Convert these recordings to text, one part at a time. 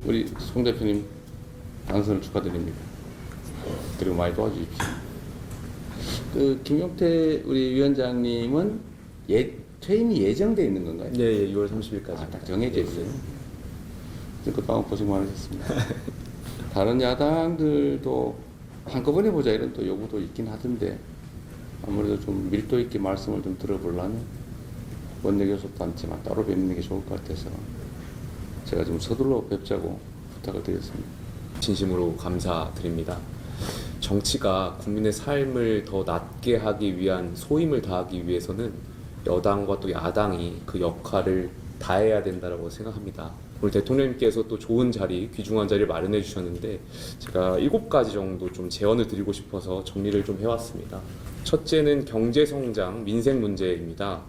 우리 송 대표님 당선을 축하드립니다. 그리고 많이 도와주십시오. 그 김용태 우리 위원장님은 퇴임이 예정돼 있는 건가요? 예, 6월 30일까지. 딱 정해져 있어요. 그동안 고생 많으셨습니다. 다른 야당들도 한꺼번에 보자 이런 또 요구도 있긴 하던데 아무래도 좀 밀도 있게 말씀을 좀 들어보려면 원내교섭도 않지만 따로 뵙는 게 좋을 것 같아서 제가 좀 서둘러 뵙자고 부탁을 드렸습니다. 진심으로 감사드립니다. 정치가 국민의 삶을 더 낫게 하기 위한 소임을 다하기 위해서는 여당과 또 야당이 그 역할을 다해야 된다고 생각합니다. 오늘 대통령님께서 또 좋은 자리, 귀중한 자리를 마련해 주셨는데 제가 7가지 정도 좀 제언을 드리고 싶어서 정리를 좀 해왔습니다. 첫째는 경제성장, 민생 문제입니다.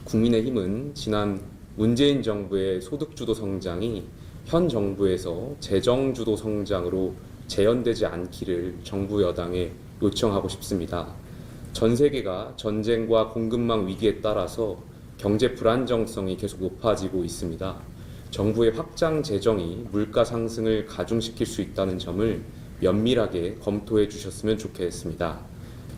국민의힘은 지난 문재인 정부의 소득주도 성장이 현 정부에서 재정주도 성장으로 재현되지 않기를 정부 여당에 요청하고 싶습니다. 전 세계가 전쟁과 공급망 위기에 따라서 경제 불안정성이 계속 높아지고 있습니다. 정부의 확장 재정이 물가 상승을 가중시킬 수 있다는 점을 면밀하게 검토해 주셨으면 좋겠습니다.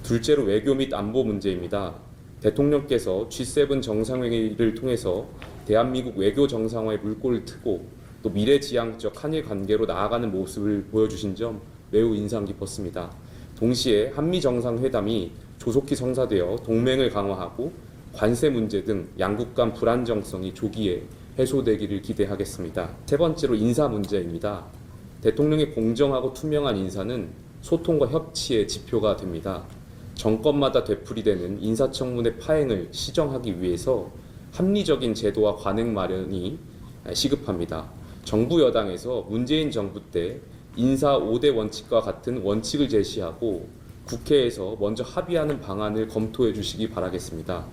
둘째로 외교 및 안보 문제입니다. 대통령께서 G7 정상회의를 통해서 대한민국 외교 정상화에 물꼬를 트고 또 미래지향적 한일 관계로 나아가는 모습을 보여주신 점 매우 인상 깊었습니다. 동시에 한미 정상회담이 조속히 성사되어 동맹을 강화하고 관세 문제 등 양국 간 불안정성이 조기에 해소되기를 기대하겠습니다. 세 번째로 인사 문제입니다. 대통령의 공정하고 투명한 인사는 소통과 협치의 지표가 됩니다. 정권마다 되풀이되는 인사청문회 파행을 시정하기 위해서 합리적인 제도와 관행 마련이 시급합니다. 정부 여당에서 문재인 정부 때 인사 5대 원칙과 같은 원칙을 제시하고 국회에서 먼저 합의하는 방안을 검토해 주시기 바라겠습니다.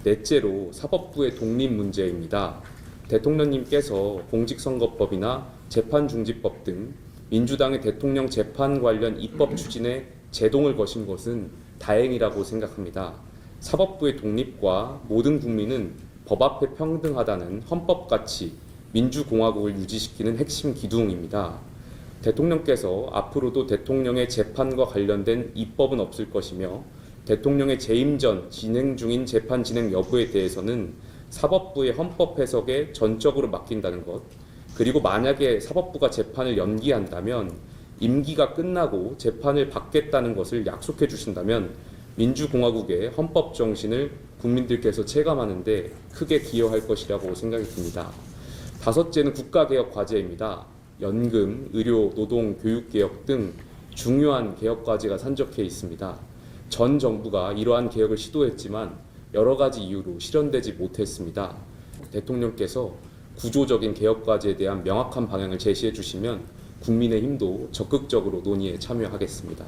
넷째로 사법부의 독립 문제입니다. 대통령님께서 공직선거법이나 재판중지법 등 민주당의 대통령 재판 관련 입법 추진에 제동을 거신 것은 다행이라고 생각합니다. 사법부의 독립과 모든 국민은 법 앞에 평등하다는 헌법 가치, 민주공화국을 유지시키는 핵심 기둥입니다. 대통령께서 앞으로도 대통령의 재판과 관련된 입법은 없을 것이며 대통령의 재임 전 진행 중인 재판 진행 여부에 대해서는 사법부의 헌법 해석에 전적으로 맡긴다는 것, 그리고 만약에 사법부가 재판을 연기한다면 임기가 끝나고 재판을 받겠다는 것을 약속해 주신다면 민주공화국의 헌법 정신을 국민들께서 체감하는 데 크게 기여할 것이라고 생각이 듭니다. 다섯째는 국가개혁 과제입니다. 연금, 의료, 노동, 교육개혁 등 중요한 개혁 과제가 산적해 있습니다. 전 정부가 이러한 개혁을 시도했지만 여러 가지 이유로 실현되지 못했습니다. 대통령께서 구조적인 개혁 과제에 대한 명확한 방향을 제시해 주시면 국민의힘도 적극적으로 논의에 참여하겠습니다.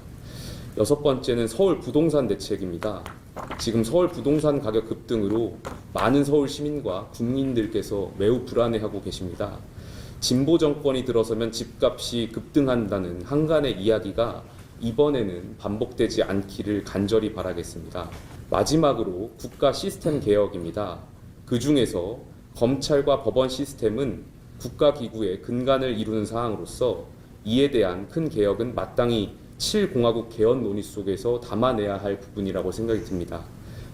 여섯 번째는 서울 부동산 대책입니다. 지금 서울 부동산 가격 급등으로 많은 서울 시민과 국민들께서 매우 불안해하고 계십니다. 진보 정권이 들어서면 집값이 급등한다는 한간의 이야기가 이번에는 반복되지 않기를 간절히 바라겠습니다. 마지막으로 국가 시스템 개혁입니다. 그 중에서 검찰과 법원 시스템은 국가기구의 근간을 이루는 사항으로서 이에 대한 큰 개혁은 마땅히 7공화국 개헌 논의 속에서 담아내야 할 부분이라고 생각이 듭니다.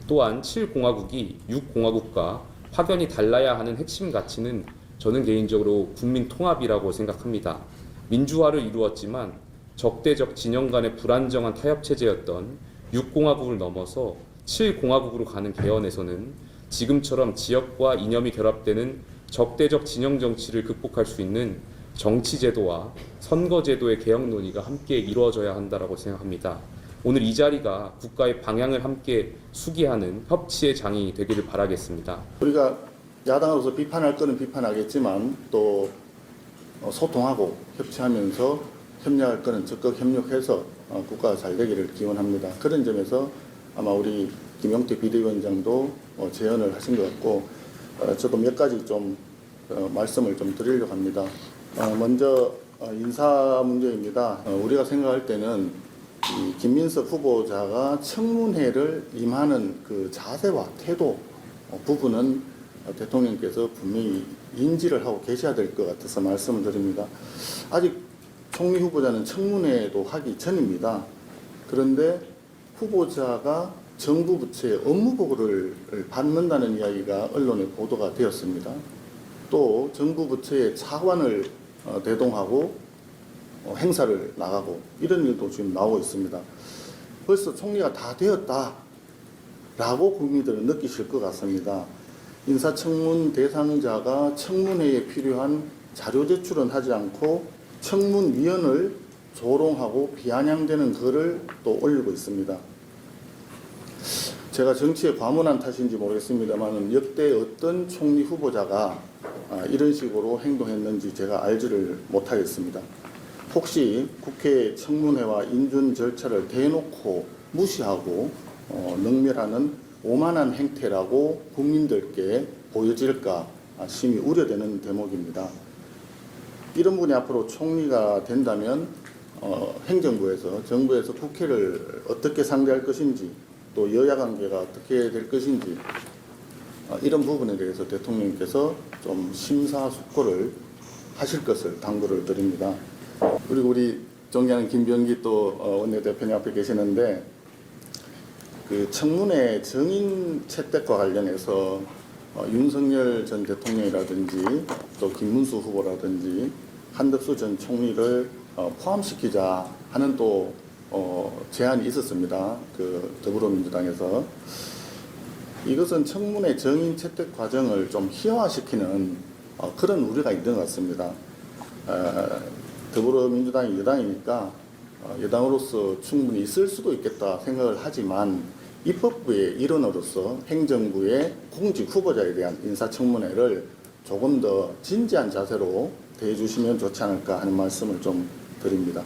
또한 7공화국이 6공화국과 확연히 달라야 하는 핵심 가치는 저는 개인적으로 국민 통합이라고 생각합니다. 민주화를 이루었지만 적대적 진영 간의 불안정한 타협체제였던 6공화국을 넘어서 7공화국으로 가는 개헌에서는 지금처럼 지역과 이념이 결합되는 적대적 진영 정치를 극복할 수 있는 정치제도와 선거제도의 개혁 논의가 함께 이루어져야 한다고 생각합니다. 오늘 이 자리가 국가의 방향을 함께 수기하는 협치의 장이 되기를 바라겠습니다. 우리가 야당으로서 비판할 거는 비판하겠지만 또 소통하고 협치하면서 협력할 거는 적극 협력해서 국가가 잘 되기를 기원합니다. 그런 점에서 아마 우리 김용태 비대위원장도 제언을 하신 것 같고 저도 몇 가지 좀 말씀을 좀 드리려고 합니다. 먼저 인사 문제입니다. 우리가 생각할 때는 이 김민석 후보자가 청문회를 임하는 그 자세와 태도 부분은 대통령께서 분명히 인지를 하고 계셔야 될 것 같아서 말씀을 드립니다. 아직 총리 후보자는 청문회도 하기 전입니다. 그런데 후보자가 정부 부처의 업무 보고를 받는다는 이야기가 언론에 보도가 되었습니다. 또 정부 부처의 차관을 대동하고 행사를 나가고 이런 일도 지금 나오고 있습니다. 벌써 총리가 다 되었다라고 국민들은 느끼실 것 같습니다. 인사청문 대상자가 청문회에 필요한 자료 제출은 하지 않고 청문위원을 조롱하고 비아냥대는 글을 또 올리고 있습니다. 제가 정치에 과문한 탓인지 모르겠습니다만 역대 어떤 총리 후보자가 이런 식으로 행동했는지 제가 알지를 못하겠습니다. 혹시 국회 청문회와 인준 절차를 대놓고 무시하고 능멸하는 오만한 행태라고 국민들께 보여질까 심히 우려되는 대목입니다. 이런 분이 앞으로 총리가 된다면 행정부에서 정부에서 국회를 어떻게 상대할 것인지 또 여야 관계가 어떻게 될 것인지 이런 부분에 대해서 대통령께서 좀 심사숙고를 하실 것을 당부를 드립니다. 그리고 우리 존경하는 김병기 또 원내대표님 앞에 계시는데 그 청문회 증인 채택과 관련해서 윤석열 전 대통령이라든지 또 김문수 후보라든지 한덕수 전 총리를 포함시키자 하는 또 제안이 있었습니다. 그 더불어민주당에서 이것은 청문회 증인 채택 과정을 좀 희화화시키는 그런 우려가 있는 것 같습니다. 더불어민주당이 여당이니까 여당으로서 충분히 있을 수도 있겠다 생각을 하지만 입법부의 일원으로서 행정부의 공직 후보자에 대한 인사청문회를 조금 더 진지한 자세로 대해주시면 좋지 않을까 하는 말씀을 좀 드립니다.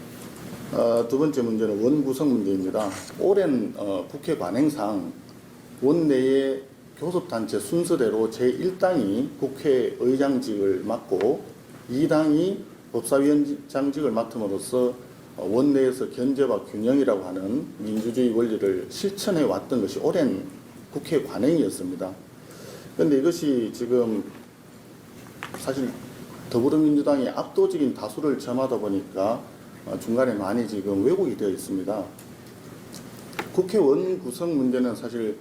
두 번째 문제는 원구성 문제입니다. 오랜 국회 관행상 원내의 교섭단체 순서대로 제1당이 국회의장직을 맡고 2당이 법사위원장직을 맡음으로써 원내에서 견제와 균형이라고 하는 민주주의 원리를 실천해 왔던 것이 오랜 국회 관행이었습니다. 그런데 이것이 지금 사실 더불어민주당이 압도적인 다수를 점하다 보니까 중간에 많이 지금 왜곡이 되어 있습니다. 국회의원 구성 문제는 사실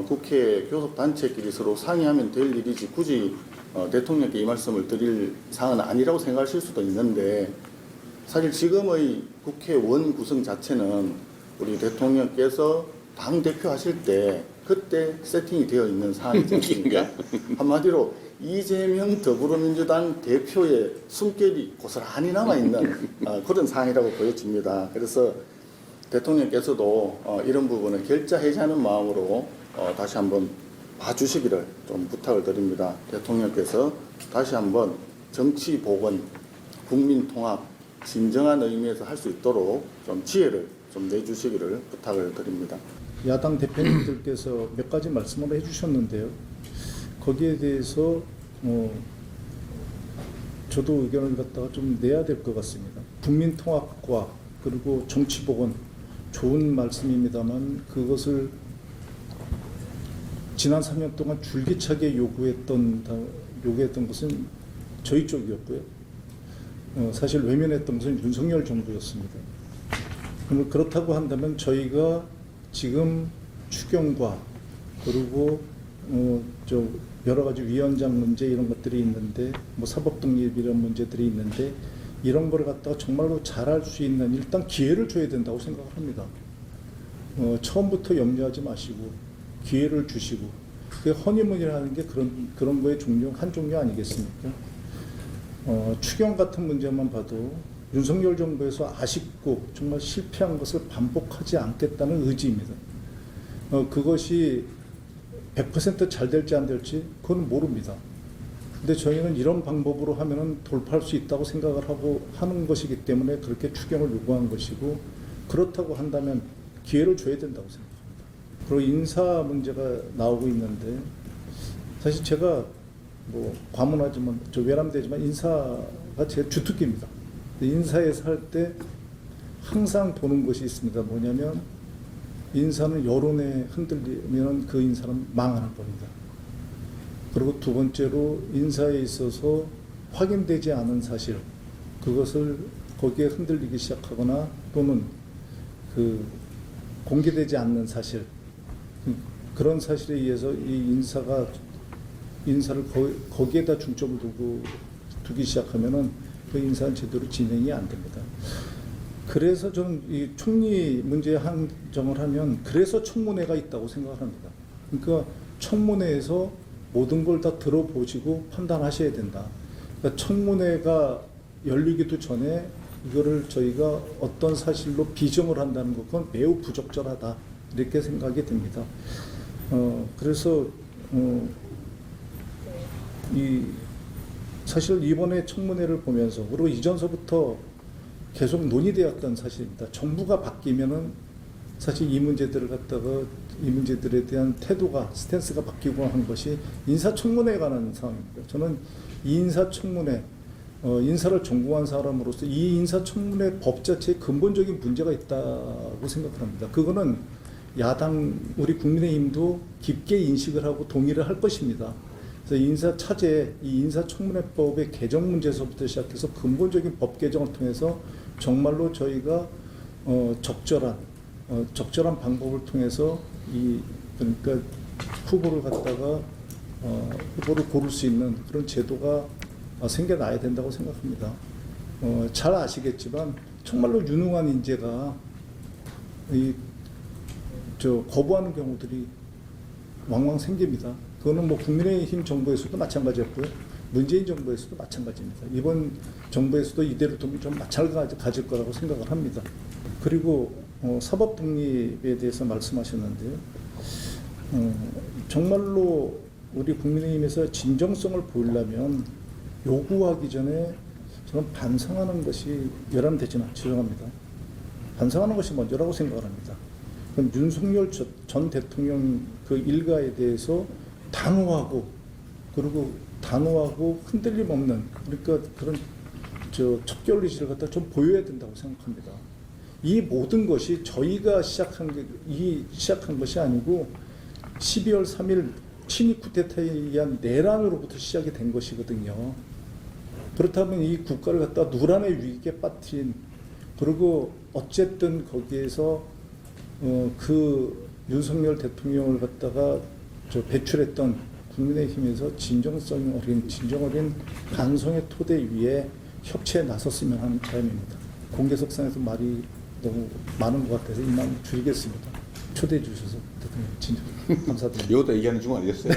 국회 교섭단체끼리 서로 상의하면 될 일이지 굳이 대통령께 이 말씀을 드릴 사항은 아니라고 생각하실 수도 있는데 사실 지금의 국회의원 구성 자체는 우리 대통령께서 당대표 하실 때 그때 세팅이 되어 있는 사안이지 않습니까? 한마디로 이재명 더불어민주당 대표의 숨결이 고스란히 남아있는 그런 사안이라고 보여집니다. 그래서 대통령께서도 이런 부분을 결자해지하는 마음으로 다시 한번 봐주시기를 좀 부탁을 드립니다. 대통령께서 다시 한번 정치 복원, 국민 통합, 진정한 의미에서 할 수 있도록 좀 지혜를 좀 내주시기를 부탁을 드립니다. 야당 대표님들께서 몇 가지 말씀을 해주셨는데요. 거기에 대해서 저도 의견을 갖다가 좀 내야 될 것 같습니다. 국민 통합과 그리고 정치 복원 좋은 말씀입니다만 그것을 지난 3년 동안 줄기차게 요구했던 것은 저희 쪽이었고요. 사실 외면했던 것은 윤석열 정부였습니다. 그렇다고 한다면 저희가 지금 추경과 그리고 여러 가지 위원장 문제 이런 것들이 있는데 사법 독립 이런 문제들이 있는데 이런 거를 갖다가 정말로 잘할 수 있는 일단 기회를 줘야 된다고 생각을 합니다. 처음부터 염려하지 마시고 기회를 주시고 그 허니문이라는 게 그런 거의 한 종류 아니겠습니까? 추경 같은 문제만 봐도 윤석열 정부에서 아쉽고 정말 실패한 것을 반복하지 않겠다는 의지입니다. 그것이 100% 잘 될지 안 될지 그건 모릅니다. 근데 저희는 이런 방법으로 하면은 돌파할 수 있다고 생각을 하는 것이기 때문에 그렇게 추경을 요구한 것이고 그렇다고 한다면 기회를 줘야 된다고 생각합니다. 그리고 인사 문제가 나오고 있는데 사실 제가 과문하지만 외람되지만 인사가 제 주특기입니다. 인사에서 할 때 항상 보는 것이 있습니다. 뭐냐면 인사는 여론에 흔들리면 그 인사는 망하는 겁니다. 그리고 두 번째로 인사에 있어서 확인되지 않은 사실, 그것을 거기에 흔들리기 시작하거나 또는 그 공개되지 않는 사실, 그런 사실에 의해서 이 인사를 거기에다 중점을 두기 시작하면은 그 인사는 제대로 진행이 안 됩니다. 그래서 저는 이 총리 문제에 한정을 하면 그래서 청문회가 있다고 생각을 합니다. 그러니까 청문회에서 모든 걸 다 들어보시고 판단하셔야 된다. 그러니까 청문회가 열리기도 전에 이거를 저희가 어떤 사실로 비정을 한다는 것, 그건 매우 부적절하다, 이렇게 생각이 됩니다. 그래서 사실 이번에 청문회를 보면서, 그리고 이전서부터 계속 논의되었던 사실입니다. 정부가 바뀌면은 사실 이 문제들을 갖다가 이 문제들에 대한 태도가, 스탠스가 바뀌고 한 것이 인사청문회에 관한 상황입니다. 저는 이 인사청문회, 인사를 전공한 사람으로서 이 인사청문회 법 자체에 근본적인 문제가 있다고 생각을 합니다. 그거는 야당, 우리 국민의힘도 깊게 인식을 하고 동의를 할 것입니다. 그래서 인사차제, 이 인사청문회법의 개정 문제에서부터 시작해서 근본적인 법 개정을 통해서 정말로 저희가 적절한 방법을 통해서 그러니까 후보를 갖다가 후보를 고를 수 있는 그런 제도가 생겨나야 된다고 생각합니다. 잘 아시겠지만 정말로 유능한 인재가 거부하는 경우들이 왕왕 생깁니다. 그거는 뭐 국민의힘 정부에서도 마찬가지였고요. 문재인 정부에서도 마찬가지입니다. 이번 정부에서도 이대로 좀 마찬가지일 거라고 생각을 합니다. 그리고 사법 독립에 대해서 말씀하셨는데요. 정말로 우리 국민의힘에서 진정성을 보이려면 요구하기 전에 저는 반성하는 것이 죄송합니다. 반성하는 것이 먼저라고 생각을 합니다. 그럼 윤석열 전 대통령 그 일가에 대해서 단호하고 흔들림 없는, 그러니까 그런 척결 의지를 갖다 좀 보여야 된다고 생각합니다. 이 모든 것이 저희가 시작한 것이 아니고 12월 3일 친위 쿠데타에 의한 내란으로부터 시작이 된 것이거든요. 그렇다면 이 국가를 갖다 누란의 위기에 빠뜨린, 그리고 어쨌든 거기에서 그 윤석열 대통령을 갖다가 배출했던 국민의힘에서 진정 어린 반성의 토대 위에 협치에 나섰으면 하는 바람입니다. 공개석상에서 말이 너무 많은 것 같아서 이만 줄이겠습니다. 초대해 주셔서 대통령 진정 감사드립니다. 이것도 얘기하는 중 아니겠어요?